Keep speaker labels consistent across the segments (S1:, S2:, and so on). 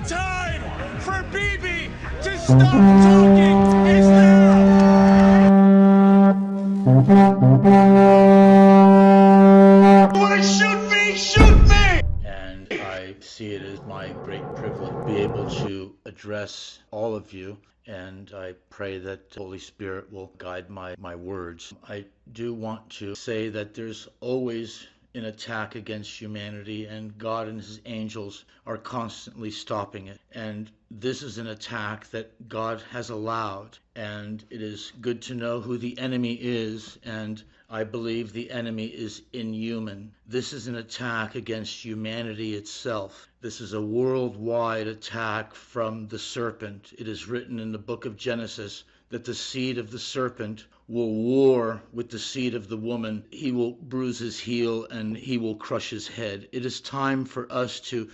S1: time for BB to stop talking is now! You wanna shoot me? Shoot me!
S2: And I see it as my great privilege to be able to address all of you, and I pray that the Holy Spirit will guide my words. I do want to say that there's always an attack against humanity, and God and his angels are constantly stopping it. And this is an attack that God has allowed, and it is good to know who the enemy is, and I believe the enemy is inhuman. This is an attack against humanity itself. This is a worldwide attack from the serpent. It is written in the book of Genesis that the seed of the serpent will war with the seed of the woman. He will bruise his heel and he will crush his head. It is time for us to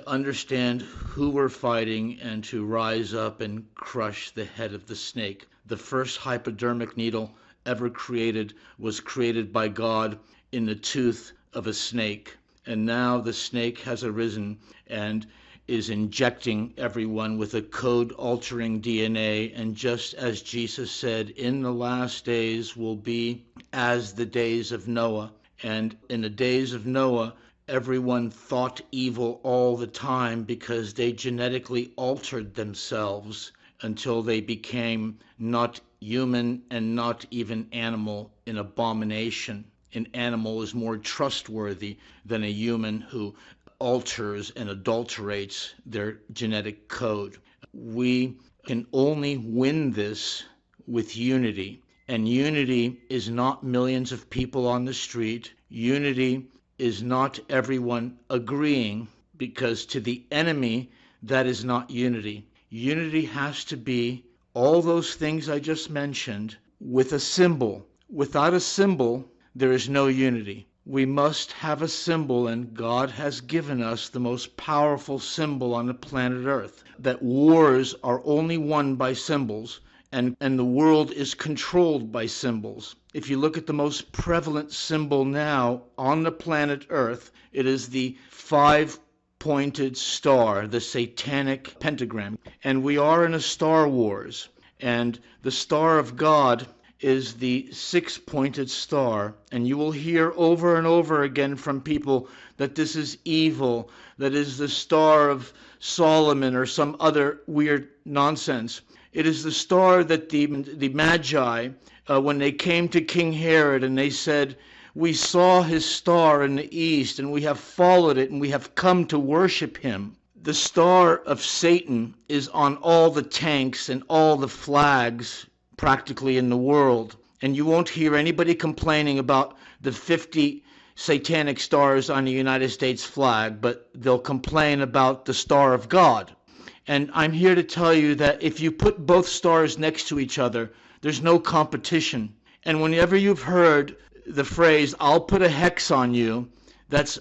S2: understand who we're fighting and to rise up and crush the head of the snake. The first hypodermic needle ever created was created by God in the tooth of a snake. And now the snake has arisen and is injecting everyone with a code-altering DNA. And just as Jesus said, in the last days will be as the days of Noah. And in the days of Noah, everyone thought evil all the time because they genetically altered themselves until they became not human and not even animal, in abomination. An animal is more trustworthy than a human who alters and adulterates their genetic code. We can only win this with unity. And unity is not millions of people on the street. Unity is not everyone agreeing, because to the enemy, that is not unity. Unity has to be all those things I just mentioned with a symbol. Without a symbol, there is no unity. We must have a symbol, and God has given us the most powerful symbol on the planet Earth. That wars are only won by symbols, and the world is controlled by symbols. If you look at the most prevalent symbol now on the planet Earth, it is the five-pointed star, the satanic pentagram. And we are in a Star Wars, and the star of God is the six-pointed star, and you will hear over and over again from people that this is evil, that is the star of Solomon or some other weird nonsense. It is the star that the Magi, when they came to King Herod and they said, "We saw his star in the east and we have followed it and we have come to worship him." The star of Satan is on all the tanks and all the flags practically in the world, and you won't hear anybody complaining about the 50 satanic stars on the United States flag, but they'll complain about the star of God. And I'm here to tell you that if you put both stars next to each other, there's no competition. And whenever you've heard the phrase, "I'll put a hex on you," that's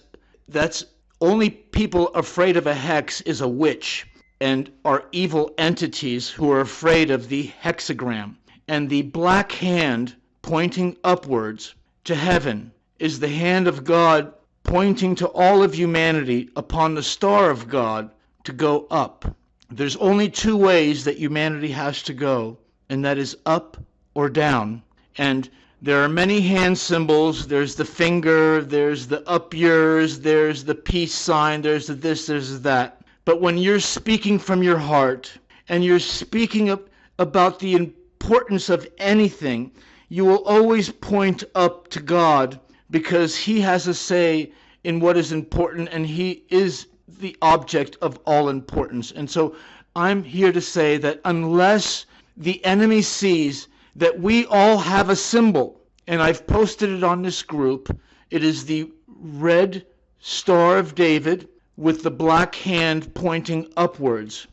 S2: only people afraid of a hex is a witch and are evil entities who are afraid of the hexagram. And the black hand pointing upwards to heaven is the hand of God pointing to all of humanity upon the star of God to go up. There's only two ways that humanity has to go, and that is up or down. And there are many hand symbols. There's the finger, there's the up yours, there's the peace sign, there's the this, there's the that. But when you're speaking from your heart and you're speaking about the importance of anything, you will always point up to God, because he has a say in what is important, and he is the object of all importance. And so I'm here to say that unless the enemy sees that we all have a symbol, and I've posted it on this group, it is the red Star of David with the black hand pointing upwards.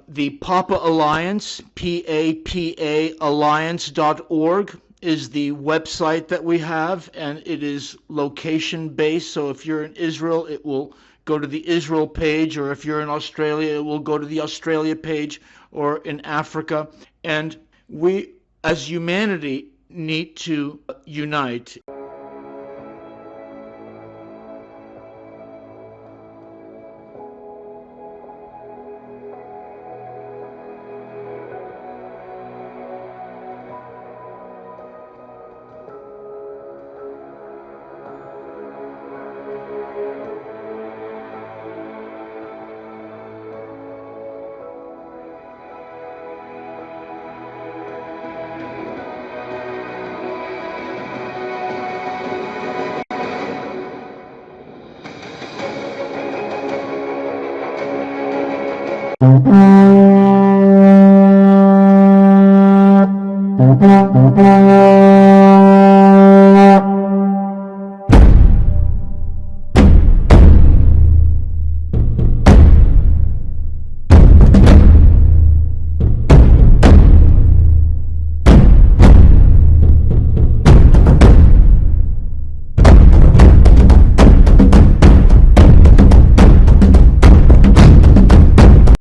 S2: The Papa Alliance, PAPA Alliance.org, is the website that we have, and it is location based. So if you're in Israel, it will go to the Israel page, or if you're in Australia, it will go to the Australia page, or in Africa. And we, as humanity, need to unite.
S3: Thank you.